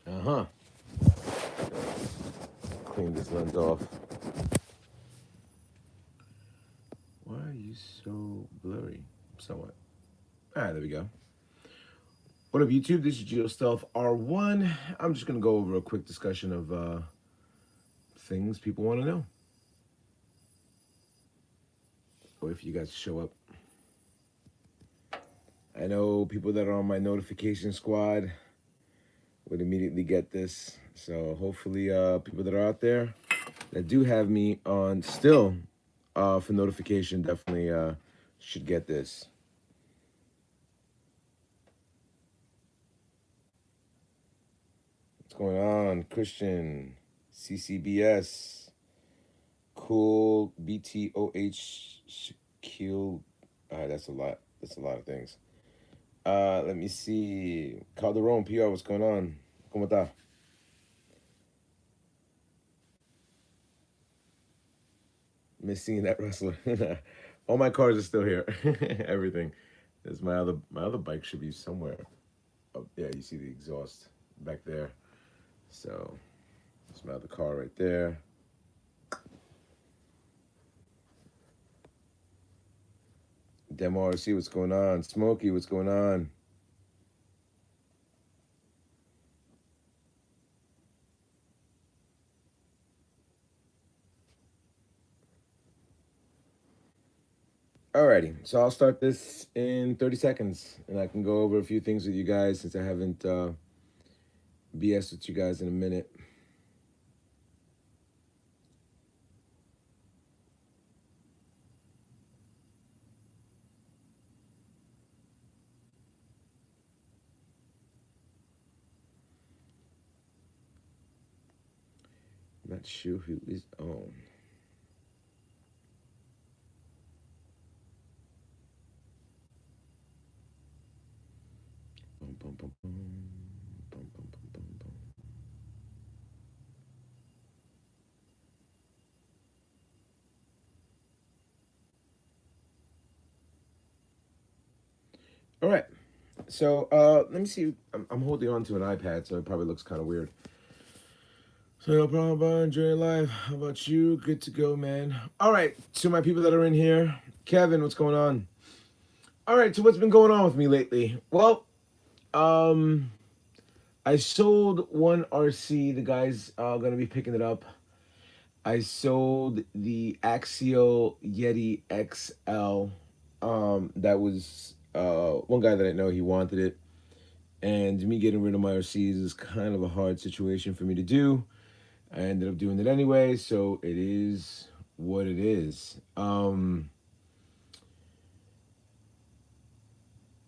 Uh-huh. Clean this lens off. Why are you so blurry? Somewhat. All right, there we go. What up, YouTube? This is GeoStealth R1. I'm just going to go over a quick discussion of things people want to know. Or if you guys show up. I know people that are on my notification squad would immediately get this. So hopefully people that are out there that do have me on still for notification definitely should get this. What's going on? Christian, CCBS, Cool, BTOH, Shaquille. That's a lot. That's a lot of things. Let me see. Calderon, PR, what's going on? ¿Cómo está? Missing that wrestler. All my cars are still here. Everything. There's my other bike should be somewhere. Oh yeah, you see the exhaust back there. So there's my other car right there. Demo RC, what's going on? Smokey, what's going on? Alrighty, so I'll start this in 30 seconds, and I can go over a few things with you guys since I haven't BS with you guys in a minute. Not sure who is on. Bum, bum, bum, bum. Bum, bum, bum, bum, bum. All right, so let me see. I'm holding on to an iPad, so it probably looks kind of weird. So no problem, bro. Enjoy your life. How about you? Good to go, man. All right, to my people that are in here, Kevin, what's going on? All right, so what's been going on with me lately? Well, um, I sold one RC. The guy's gonna be picking it up. I sold the Axial Yeti XL. That was one guy that I know he wanted it, and me getting rid of my RCs is kind of a hard situation for me to do. I ended up doing it anyway, so it is what it is.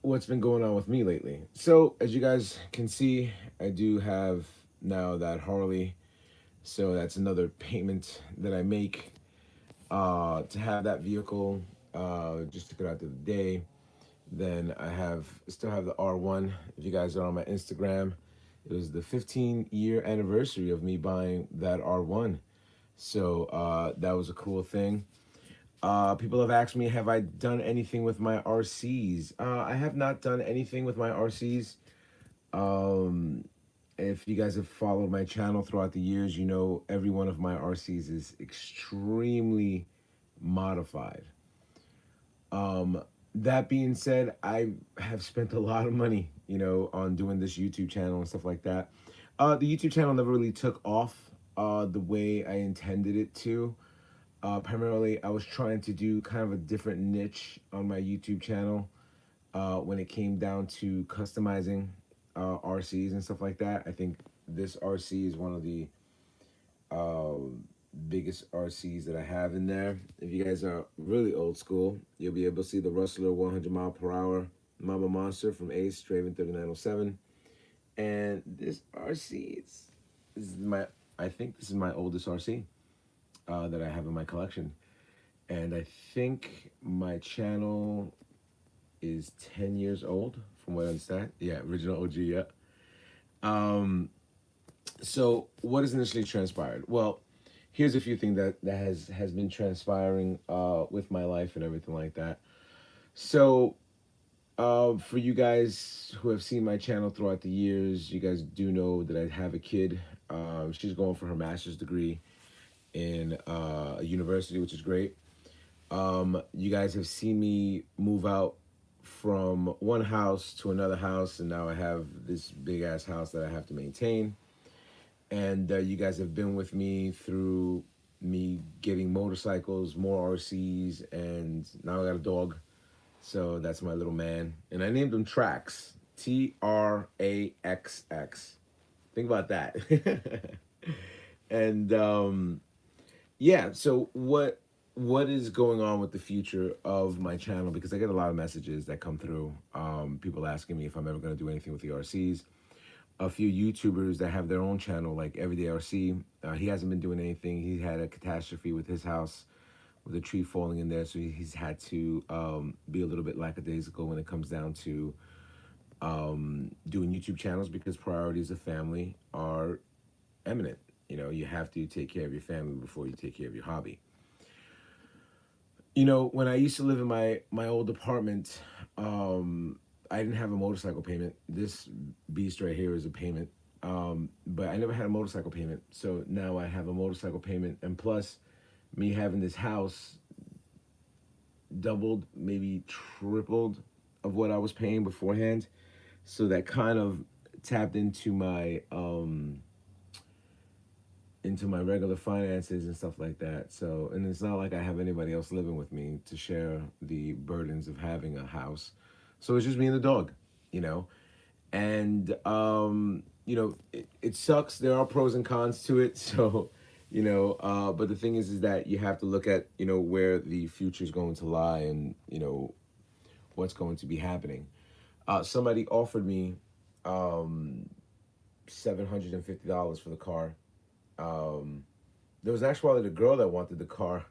What's been going on with me lately? So, as you guys can see, I do have now that Harley, so that's another payment that I make to have that vehicle. Just took it out the other day. Then I still have the R1. If you guys are on my Instagram, it was the 15-year anniversary of me buying that R1. So that was a cool thing. People have asked me, have I done anything with my RCs? I have not done anything with my RCs. Um, if you guys have followed my channel throughout the years, you know every one of my RCs is extremely modified. That being said, I have spent a lot of money, on doing this YouTube channel and stuff like that. The YouTube channel never really took off the way I intended it to. Primarily, I was trying to do kind of a different niche on my YouTube channel when it came down to customizing RCs and stuff like that. I think this RC is one of the uh, biggest RCs that I have in there. If you guys are really old school, you'll be able to see the Rustler 100 mile per hour Mama Monster from Ace Draven 3907. And this RC is I think this is my oldest RC that I have in my collection. And I think my channel is 10 years old from what I understand. Yeah, original OG, yeah. Um, so what has initially transpired? Well, here's a few things that has been transpiring with my life and everything like that. So For you guys who have seen my channel throughout the years, you guys do know that I have a kid. She's going for her master's degree in a university, which is great. You guys have seen me move out from one house to another house, and now I have this big ass house that I have to maintain. And you guys have been with me through me getting motorcycles, more RCs, and now I got a dog. So that's my little man. And I named him Trax. Traxx. Think about that. And yeah, so what is going on with the future of my channel? Because I get a lot of messages that come through. People asking me if I'm ever going to do anything with the RCs. A few YouTubers that have their own channel, like Everyday RC, he hasn't been doing anything. He had a catastrophe with his house, with a tree falling in there, so he's had to be a little bit lackadaisical when it comes down to doing YouTube channels, because priorities of family are eminent. You know, you have to take care of your family before you take care of your hobby. You know, when I used to live in my old apartment, I didn't have a motorcycle payment. This beast right here is a payment, but I never had a motorcycle payment. So now I have a motorcycle payment, and plus, me having this house doubled, maybe tripled of what I was paying beforehand. So that kind of tapped into my regular finances and stuff like that. So, and it's not like I have anybody else living with me to share the burdens of having a house. So it's just me and the dog, you know. And you know, it sucks. There are pros and cons to it. So, you know, but the thing is that you have to look at, you know, where the future is going to lie, and you know what's going to be happening. Somebody offered me $750 for the car. Um, there was actually a girl that wanted the car,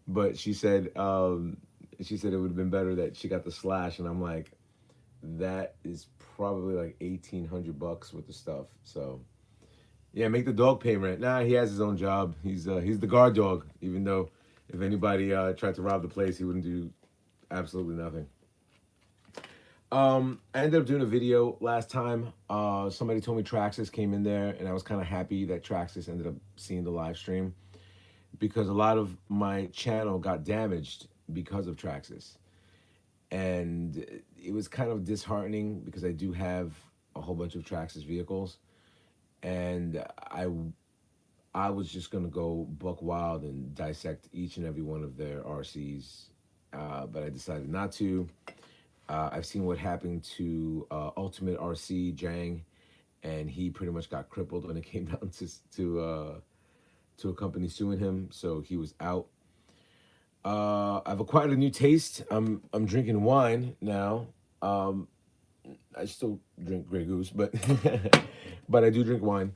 but she said it would have been better that she got the Slash, and I'm like, that is probably like $1,800 worth of stuff. So yeah, make the dog pay rent. Nah, he has his own job. He's the guard dog. Even though if anybody tried to rob the place, he wouldn't do absolutely nothing. I ended up doing a video last time. Somebody told me Traxxas came in there, and I was kind of happy that Traxxas ended up seeing the live stream, because a lot of my channel got damaged because of Traxxas, and it was kind of disheartening because I do have a whole bunch of Traxxas vehicles, and I was just gonna go buck wild and dissect each and every one of their RCs, but I decided not to. I've seen what happened to Ultimate RC Jang, and he pretty much got crippled when it came down to a company suing him, so he was out. I've acquired a new taste. I'm drinking wine now. Um, I still drink Grey Goose, but but I do drink wine.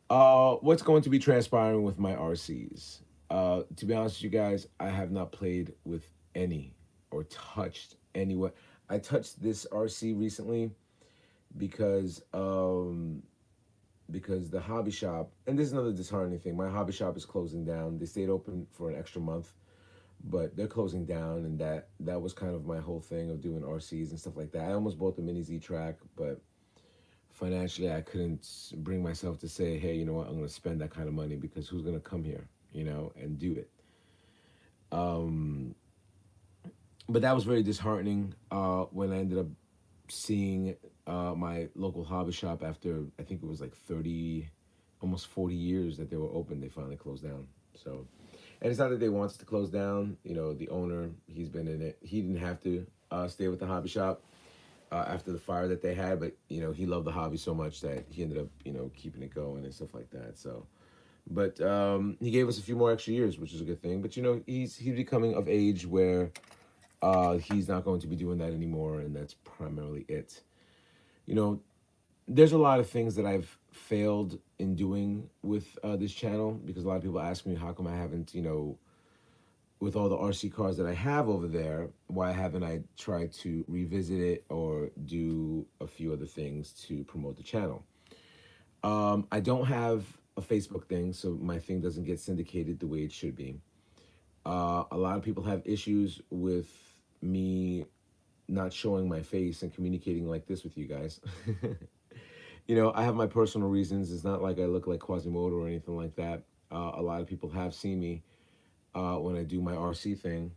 What's going to be transpiring with my RCs? To be honest with you guys, I have not played with any or touched any. What I touched this RC recently because because the hobby shop, and this is another disheartening thing. My hobby shop is closing down. They stayed open for an extra month, but they're closing down, and that was kind of my whole thing of doing RCs and stuff like that. I almost bought the Mini Z track, but financially I couldn't bring myself to say, hey, you know what, I'm going to spend that kind of money, because who's going to come here, you know, and do it. Um, but that was very disheartening when I ended up seeing my local hobby shop, after I think it was like 30, almost 40 years that they were open, they finally closed down. So, and it's not that they want to close down. You know, the owner, he's been in it. He didn't have to stay with the hobby shop after the fire that they had, but you know, he loved the hobby so much that he ended up, you know, keeping it going and stuff like that. So, but he gave us a few more extra years, which is a good thing. But you know, he's becoming of age where he's not going to be doing that anymore, and that's primarily it. You know, there's a lot of things that I've failed in doing with this channel, because a lot of people ask me, how come I haven't, you know, with all the RC cars that I have over there, why haven't I tried to revisit it or do a few other things to promote the channel? I don't have a Facebook thing, so my thing doesn't get syndicated the way it should be. A lot of people have issues with me not showing my face and communicating like this with you guys. You know, I have my personal reasons. It's not like I look like Quasimodo or anything like that. A lot of people have seen me when I do my RC thing.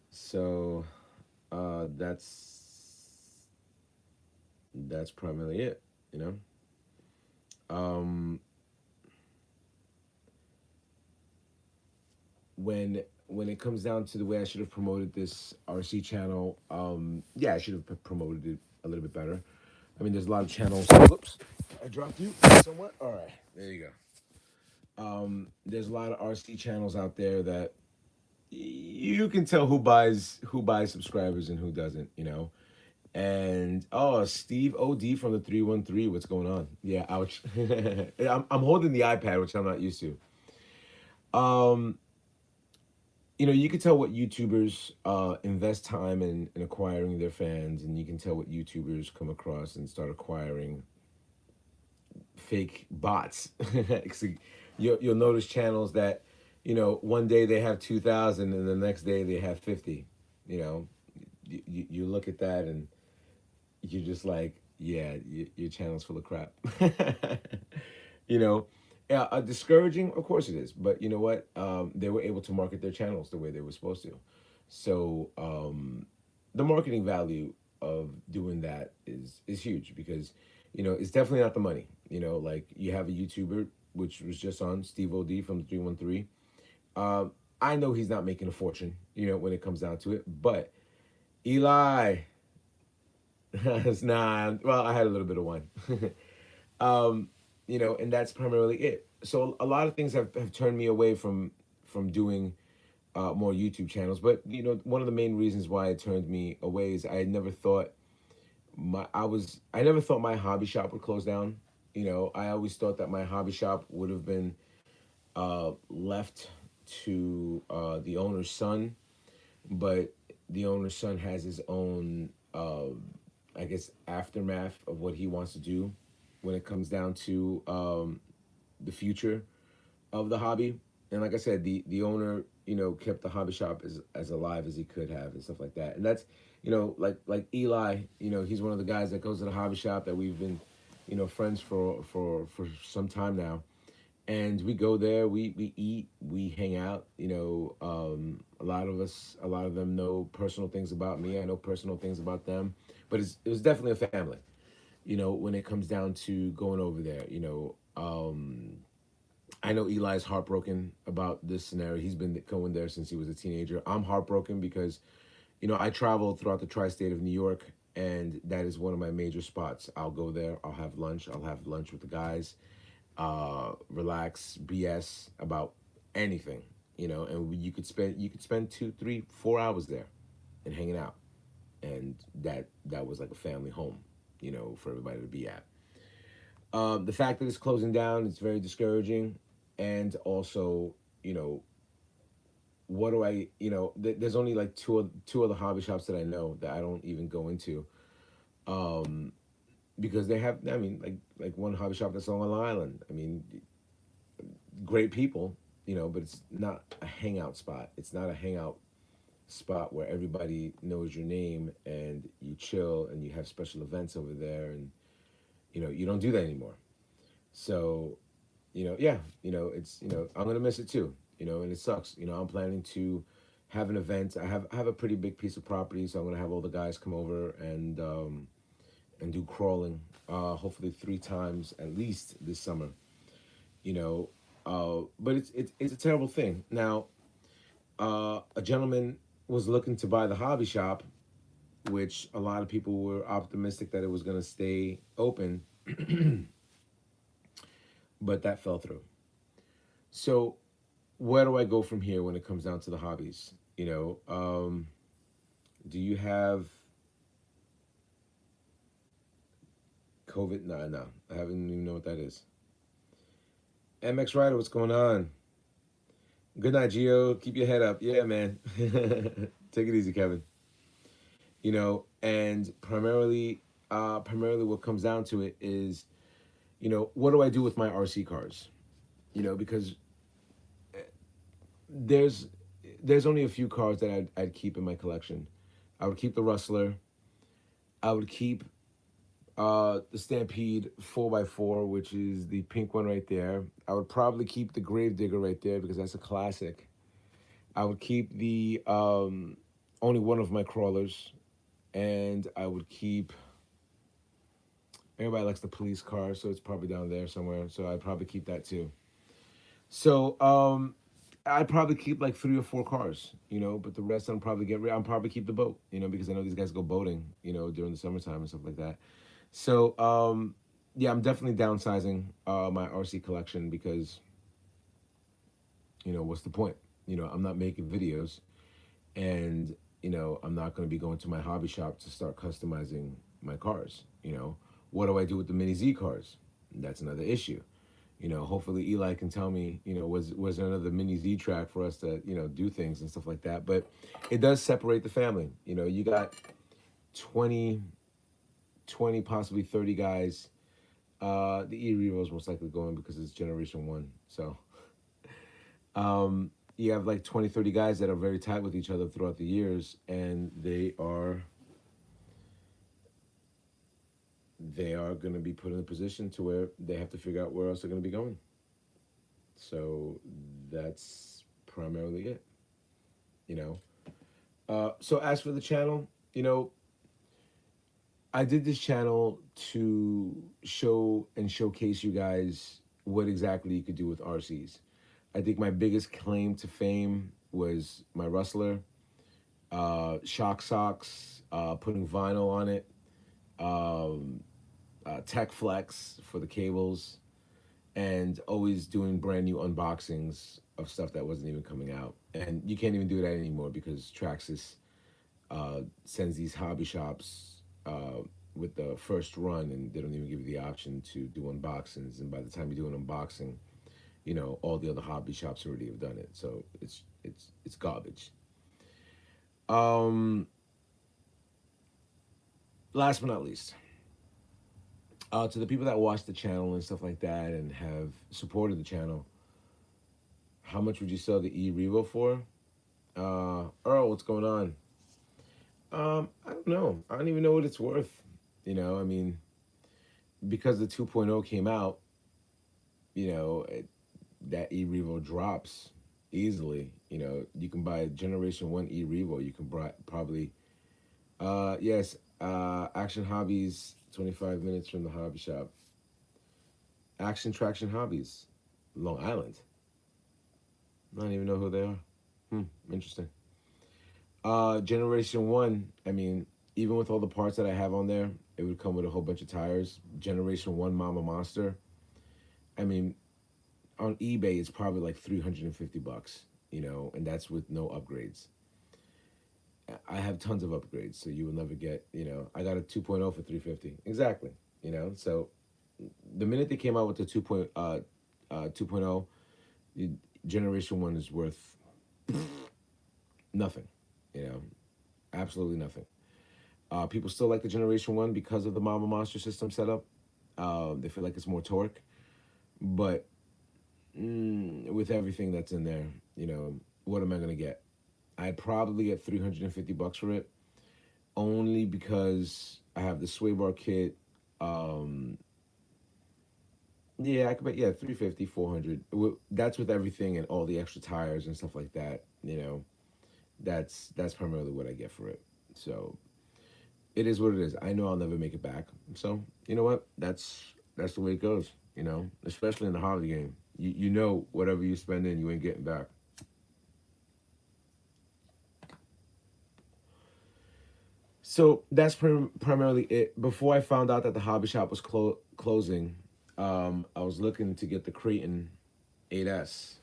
So uh, that's that's primarily it. You know, when it comes down to the way I should have promoted this RC channel, yeah, I should have promoted it a little bit better. I mean, there's a lot of channels. Whoops, I dropped you somewhat. All right, there you go. There's a lot of RC channels out there that you can tell who buys subscribers and who doesn't. You know, and oh, Steve OD from the 313. What's going on? Yeah, ouch. I'm holding the iPad, which I'm not used to. Um, you know, you can tell what YouTubers invest time in acquiring their fans, and you can tell what YouTubers come across and start acquiring fake bots. You'll notice channels that, you know, one day they have 2,000 and the next day they have 50. You know, you look at that and you're just like, yeah, your channel's full of crap. You know, yeah, discouraging, of course it is. But you know what? They were able to market their channels the way they were supposed to. So the marketing value of doing that is huge because you know it's definitely not the money. You know, like you have a YouTuber which was just on Steve Od from the 313. Um, I know he's not making a fortune. You know, when it comes down to it, but Eli, nah. Well, I had a little bit of one. um, you know, and that's primarily it. So a lot of things have turned me away from doing more YouTube channels. But you know, one of the main reasons why it turned me away is I never thought my hobby shop would close down. You know, I always thought that my hobby shop would have been left to the owner's son, but the owner's son has his own, I guess, aftermath of what he wants to do when it comes down to the future of the hobby. And like I said, the owner, you know, kept the hobby shop as alive as he could have and stuff like that. And that's, you know, like Eli, you know, he's one of the guys that goes to the hobby shop that we've been, you know, friends for some time now. And we go there, we eat, we hang out. You know, a lot of them know personal things about me. I know personal things about them, but it was definitely a family. You know, when it comes down to going over there, you know, I know Eli's heartbroken about this scenario. He's been going there since he was a teenager. I'm heartbroken because, you know, I travel throughout the tri-state of New York, and that is one of my major spots. I'll go there. I'll have lunch. I'll have lunch with the guys, relax, BS about anything, you know. And you could spend 2, 3, 4 hours there, and hanging out, and that was like a family home, you know, for everybody to be at. The fact that it's closing down, it's very discouraging, and also, you know, what do I, you know, there's only like two other hobby shops that I know that I don't even go into, um, because they have, I mean, like one hobby shop that's on Long Island. I mean, great people, you know, but it's not a hangout spot. It's not a hangout spot where everybody knows your name and you chill and you have special events over there, and you know you don't do that anymore. So, you know, yeah, you know, it's, you know, I'm gonna miss it too, you know, and it sucks. You know, I'm planning to have an event. I have a pretty big piece of property, so I'm gonna have all the guys come over and do crawling, hopefully 3 times at least this summer. You know, but it's a terrible thing. Now, a gentleman was looking to buy the hobby shop, which a lot of people were optimistic that it was gonna stay open, but that fell through. So where do I go from here when it comes down to the hobbies? You know, do you have COVID? Nah, no, I haven't even know what that is. MX Rider, what's going on? Good night, Gio. Keep your head up. Yeah, man. Take it easy, Kevin. You know, and primarily what comes down to it is, you know, what do I do with my RC cars? You know, because there's there's only a few cars that I'd keep in my collection. I would keep the Rustler. I would keep the Stampede 4x4, which is the pink one right there. I would probably keep the Gravedigger right there because that's a classic. I would keep the only one of my crawlers, and I would keep. Everybody likes the police car, so it's probably down there somewhere. So I'd probably keep that too. So I'd probably keep like 3 or 4 cars, but the rest I'm probably get rid. I'm probably keep the boat, because I know these guys go boating, during the summertime and stuff like that. So yeah, I'm definitely downsizing my RC collection because what's the point? I'm not making videos, and I'm not going to be going to my hobby shop to start customizing my cars. What do I do with the Mini Z cars? That's another issue. Hopefully Eli can tell me, was there another Mini Z track for us to, do things and stuff like that. But it does separate the family. You got 20, 20, possibly 30 guys. The E Revo is most likely going because it's Generation 1. So you have like 20, 30 guys that are very tight with each other throughout the years, and they are going to be put in a position to where they have to figure out where else they're going to be going. So that's primarily it, you know. So as for the channel, I did this channel to show and showcase you guys what exactly you could do with RCs. I think my biggest claim to fame was my Rustler, shock socks, putting vinyl on it, um, Tech Flex for the cables, and always doing brand new unboxings of stuff that wasn't even coming out. And you can't even do that anymore because Traxxas sends these hobby shops with the first run, and they don't even give you the option to do unboxings. And by the time you do an unboxing, all the other hobby shops already have done it. So it's garbage. Um, Last but not least, to the people that watch the channel and stuff like that and have supported the channel, how much would you sell the E Revo for? Earl, what's going on? I don't know. I don't even know what it's worth. I mean, because the 2.0 came out, that E Revo drops easily. You can buy Generation 1 E Revo. You can probably, yes, Action Hobbies, 25 minutes from the hobby shop. Action Traction Hobbies, Long Island. I don't even know who they are. Interesting. Generation 1, I mean, even with all the parts that I have on there, it would come with a whole bunch of tires. Generation 1 Mama Monster, I mean, on eBay, it's probably like 350 bucks, and that's with no upgrades. I have tons of upgrades, so you will never get, I got a 2.0 for 350. Exactly, so the minute they came out with the 2.0, Generation 1 is worth nothing, you know, absolutely nothing. People still like the Generation 1 because of the Mama Monster system setup. They feel like it's more torque, but with everything that's in there, what am I going to get? I'd probably get 350 bucks for it, only because I have the sway bar kit. Yeah, I could bet, yeah, 350, 400. That's with everything and all the extra tires and stuff like that. That's primarily what I get for it. So it is what it is. I know I'll never make it back. So you know what? That's the way it goes. Especially in the hobby game. You know whatever you spend in, you ain't getting back. So that's primarily it. Before I found out that the hobby shop was closing, I was looking to get the Creighton 8S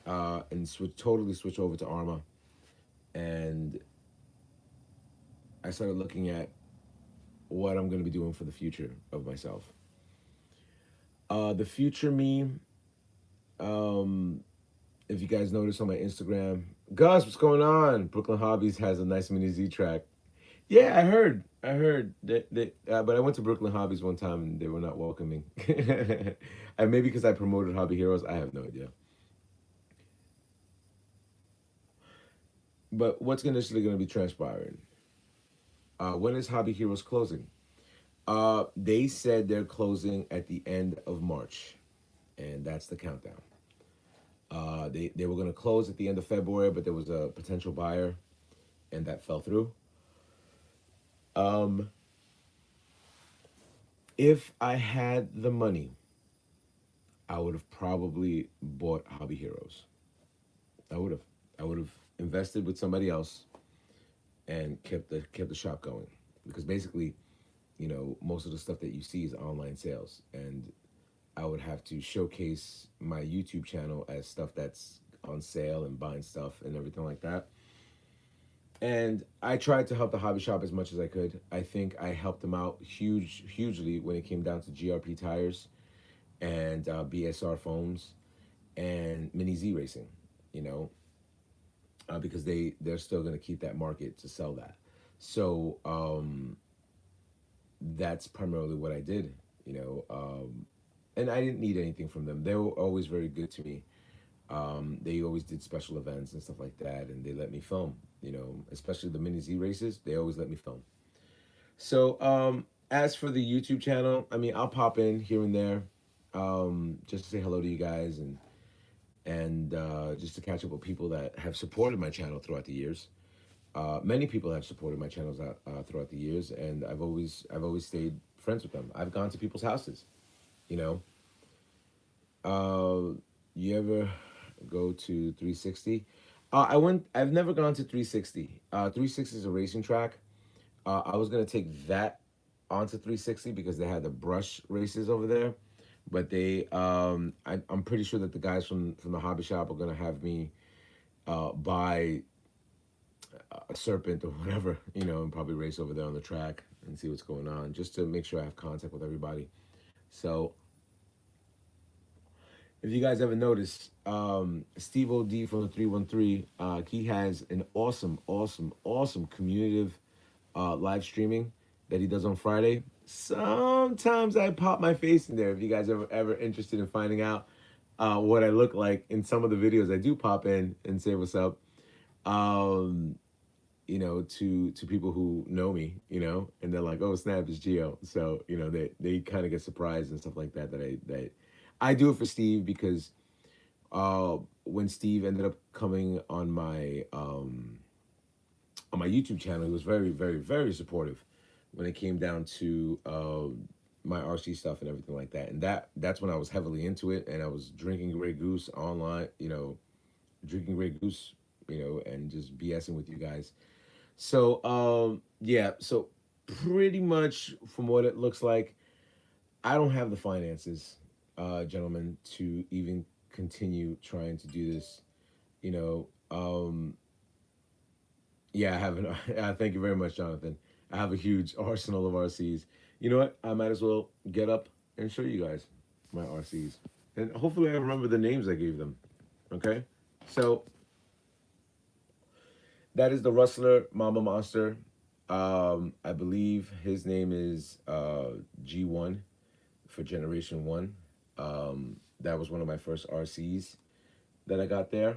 and totally switch over to Arma. And I started looking at what I'm going to be doing for the future of myself. The future me, um, if you guys notice on my Instagram, Gus, what's going on? Brooklyn Hobbies has a nice mini Z track. Yeah, I heard that, but I went to Brooklyn Hobbies one time and they were not welcoming. And maybe because I promoted Hobby Heroes, I have no idea. But what's initially going to be transpiring? When is Hobby Heroes closing? They said they're closing at the end of March, and that's the countdown. They were going to close at the end of February, but there was a potential buyer, and that fell through. Um, if I had the money, I would have probably bought Hobby Heroes. I would have. I would have invested with somebody else and kept the shop going, because basically, most of the stuff that you see is online sales, and I would have to showcase my YouTube channel as stuff that's on sale and buying stuff and everything like that. And I tried to help the hobby shop as much as I could. I think I helped them out hugely when it came down to GRP tires and BSR phones and Mini Z Racing, you know, because they're still going to keep that market to sell that. So that's primarily what I did, you know. And I didn't need anything from them. They were always very good to me. They always did special events and stuff like that, and they let me film. Especially the Mini Z races, they always let me film. So as for the YouTube channel, I mean, I'll pop in here and there, just to say hello to you guys and just to catch up with people that have supported my channel throughout the years. Many people have supported my channels throughout the years, and I've always stayed friends with them. I've gone to people's houses. You know, you ever go to 360? I went. I've never gone to 360. 360 is a racing track. I was gonna take that onto 360 because they had the brush races over there, but I'm pretty sure that the guys from the hobby shop are gonna have me buy a serpent or whatever, and probably race over there on the track and see what's going on, just to make sure I have contact with everybody. So if you guys ever notice, Steve OD from the 313, he has an awesome communicative live streaming that he does on Friday. Sometimes I pop my face in there. If you guys ever interested in finding out what I look like in some of the videos, I do pop in and say what's up. To people who know me, and they're like, "Oh, snap, it's Gio." So they kind of get surprised and stuff like that. That I do it for Steve because when Steve ended up coming on my YouTube channel, he was very, very, very supportive when it came down to my RC stuff and everything like that. And that's when I was heavily into it, and I was drinking Grey Goose online, drinking Grey Goose, and just BSing with you guys. So yeah, so pretty much from what it looks like, I don't have the finances, gentlemen, to even continue trying to do this. You know, yeah, I haven't. Thank you very much, Jonathan. I have a huge arsenal of RCs. You know what? I might as well get up and show you guys my RCs, and hopefully I remember the names I gave them. Okay, so that is the Rustler Mama Monster. I believe his name is G1 for Generation 1. That was one of my first RCs that I got there.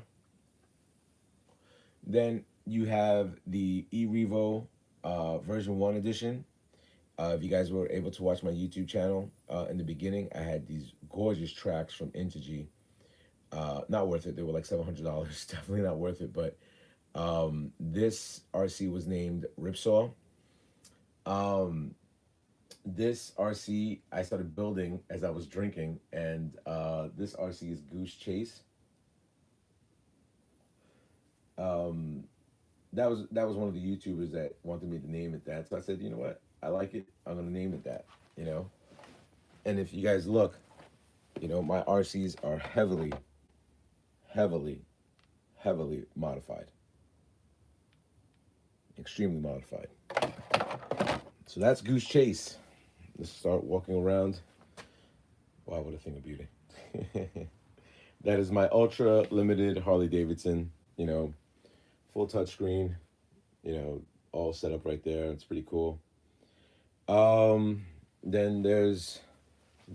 Then you have the E-Revo version 1 edition. If you guys were able to watch my YouTube channel in the beginning, I had these gorgeous tracks from Integy. Not worth it. They were like $700. Definitely not worth it. But this RC was named Ripsaw. This RC I started building as I was drinking, and this RC is Goose Chase. That was one of the YouTubers that wanted me to name it that, so I said, you know what, I like it. I'm gonna name it that. And if you guys look, my RCs are heavily, heavily, heavily modified, extremely modified. So that's Goose Chase. Let's start walking around. Wow, what a thing of beauty. That is my ultra limited Harley Davidson, full touchscreen, all set up right there. It's pretty cool. Then there's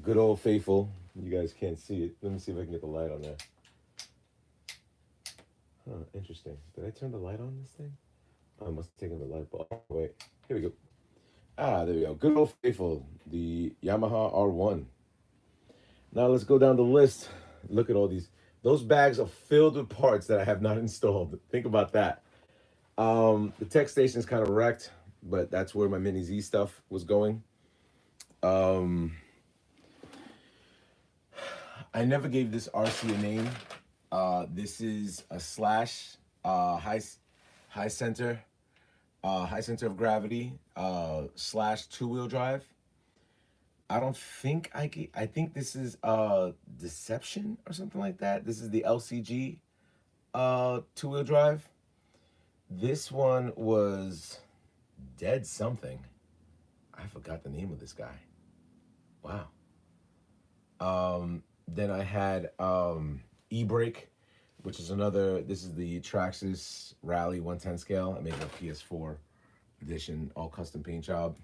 good old faithful. You guys can't see it. Let me see if I can get the light on there. Huh, interesting. Did I turn the light on this thing? Oh, I must have taken the light bulb. Wait, Here we go. Ah, there we go. Good old faithful, the Yamaha R1. Now let's go down the list. Look at all these. Those bags are filled with parts that I have not installed. Think about that. The tech station is kind of wrecked, but that's where my Mini Z stuff was going. Um, I never gave this RC a name. This is a slash high center high center of gravity slash two-wheel drive. I don't think I think this is Deception or something like that. This is the LCG two-wheel drive. This one was Dead something. I forgot the name of this guy. Wow. Then I had E-Brake, which is another. This is the Traxxas Rally 110 scale. I made a PS4 edition, all custom paint job.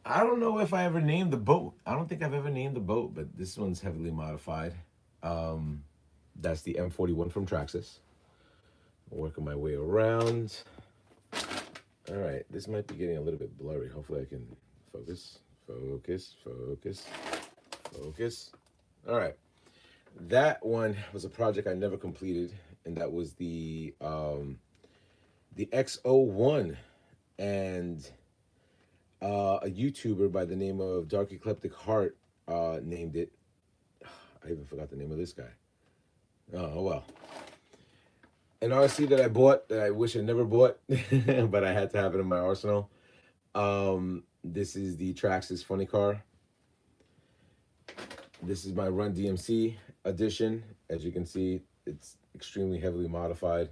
I don't know if I ever named the boat. I don't think I've ever named the boat, but this one's heavily modified. That's the M41 from Traxxas. Working my way around. All right, this might be getting a little bit blurry. Hopefully I can focus, focus, focus, focus. All right, that one was a project I never completed, and that was the X01, and a YouTuber by the name of Dark Eclectic Heart named it. I even forgot the name of this guy. Oh well. An RC that I bought that I wish I never bought, but I had to have it in my arsenal. This is the Traxxas Funny Car. This is my Run DMC edition. As you can see, it's extremely heavily modified.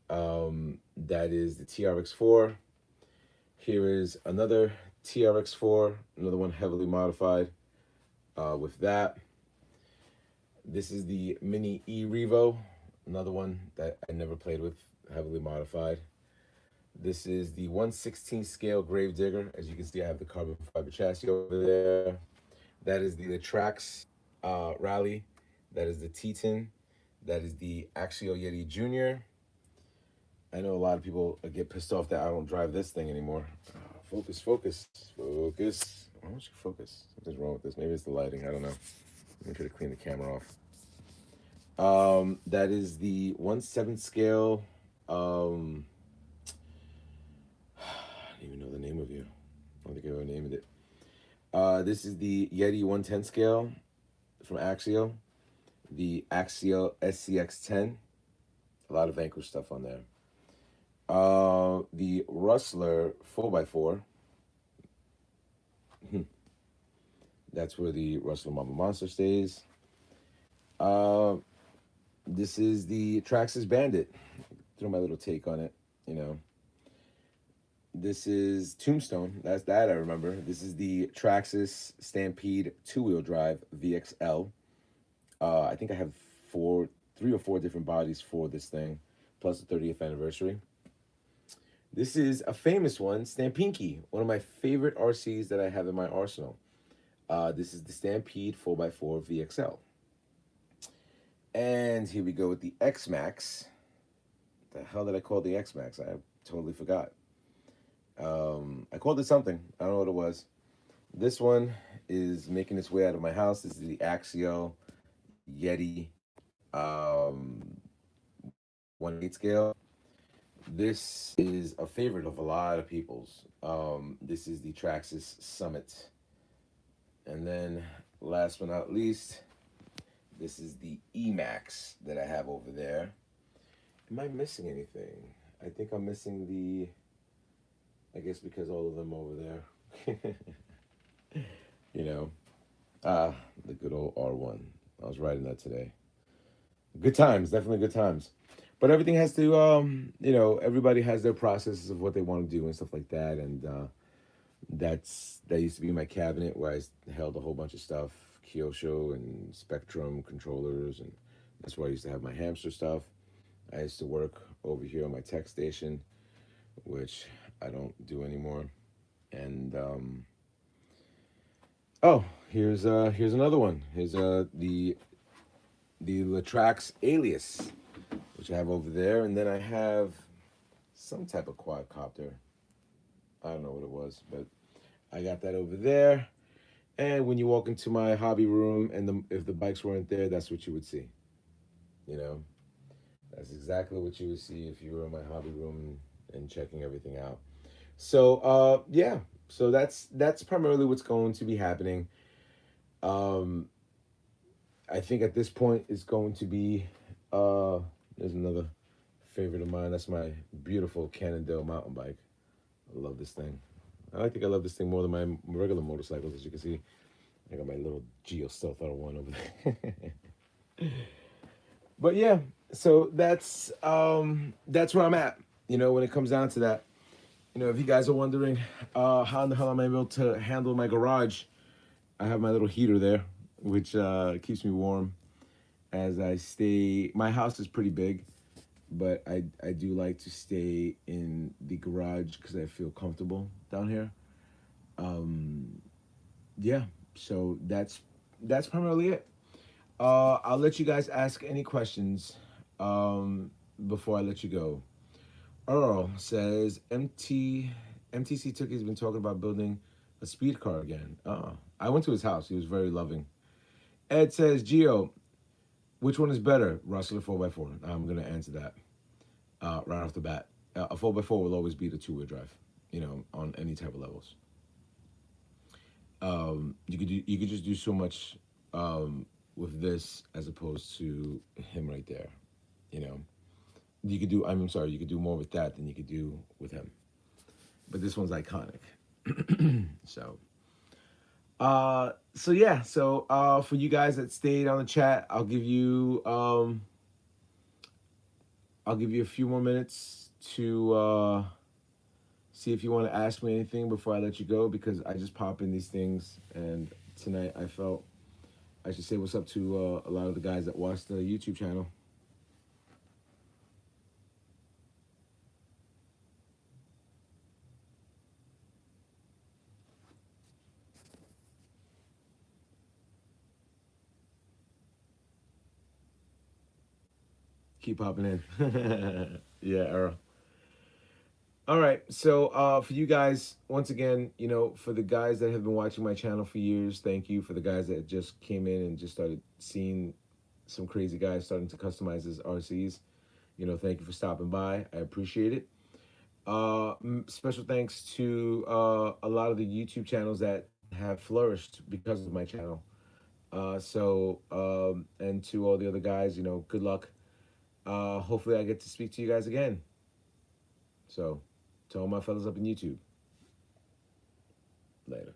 That is the TRX4. Here is another TRX4, another one heavily modified with that. This is the Mini E Revo, another one that I never played with, heavily modified. This is the 1/16 scale Gravedigger. As you can see, I have the carbon fiber chassis over there. That is the Trax Rally. That is the Teton. That is the Axial Yeti Junior. I know a lot of people get pissed off that I don't drive this thing anymore. Focus, focus, focus. Why don't you focus? Something's wrong with this. Maybe it's the lighting. I don't know. Let me try to clean the camera off. That is the 1/7 scale. I don't even know the name of you. I don't think I ever named it. This is the Yeti 110 scale from Axial. The Axial SCX10. A lot of Vanquish stuff on there. The Rustler 4x4. That's where the Rustler Mama Monster stays. This is the Traxxas Bandit. Throw my little take on it, you know. This is Tombstone. That's that I remember. This is the Traxxas Stampede two-wheel drive VXL. I think I have 3 or 4 different bodies for this thing, plus the 30th anniversary. This is a famous one, Stampinky, one of my favorite RCs that I have in my arsenal. This is the Stampede 4x4 VXL. And here we go with the X-Max. The hell did I call the X-Max? I totally forgot. I called it something. I don't know what it was. This one is making its way out of my house. This is the Axial Yeti 1/8 scale. This is a favorite of a lot of people's. This is the Traxxas Summit. And then last but not least, this is the E-Max that I have over there. Am I missing anything? I think I'm missing the, I guess because all of them over there. You know, the good old R1. I was riding that today. Good times, definitely good times. But everything has to, you know, everybody has their processes of what they want to do and stuff like that. And that used to be my cabinet where I held a whole bunch of stuff, Kyosho and Spectrum controllers, and that's where I used to have my hamster stuff. I used to work over here on my tech station, which I don't do anymore. And oh, here's another one. Here's the Latrax Alias, which I have over there, and then I have some type of quadcopter. I don't know what it was, but I got that over there. And when you walk into my hobby room, and if the bikes weren't there, that's what you would see. You know, that's exactly what you would see if you were in my hobby room and checking everything out. So yeah, so that's primarily what's going to be happening. Um, I think at this point it's going to be there's another favorite of mine. That's my beautiful Cannondale mountain bike. I love this thing. I think I love this thing more than my regular motorcycles, as you can see. I got my little Geo Stealth Auto one over there. But yeah, so that's where I'm at. You know, when it comes down to that. You know, if you guys are wondering how in the hell I'm able to handle my garage, I have my little heater there, which keeps me warm as I stay. My house is pretty big, but I do like to stay in the garage because I feel comfortable down here. Um, yeah, so that's primarily it. I'll let you guys ask any questions before I let you go. Earl says MTC Tookie's been talking about building a speed car again. I went to his house. He was very loving. Ed says, Geo, which one is better, Russell or 4x4? I'm going to answer that right off the bat. A 4x4 will always beat a two-wheel drive, you know, on any type of levels. You could just do so much with this as opposed to him right there, you know. You could do, I'm sorry, you could do more with that than you could do with him. But this one's iconic. So so yeah, so for you guys that stayed on the chat, I'll give you a few more minutes to see if you want to ask me anything before I let you go, because I just pop in these things, and tonight I felt I should say what's up to a lot of the guys that watch the YouTube channel. Keep popping in. Yeah, Earl. All right. So for you guys, once again, you know, for the guys that have been watching my channel for years, thank you. For the guys that just came in and just started seeing some crazy guys starting to customize his RCs, you know, thank you for stopping by. I appreciate it. Special thanks to a lot of the YouTube channels that have flourished because of my channel. And to all the other guys, you know, good luck. Hopefully I get to speak to you guys again. So, to all my fellas up in YouTube, later.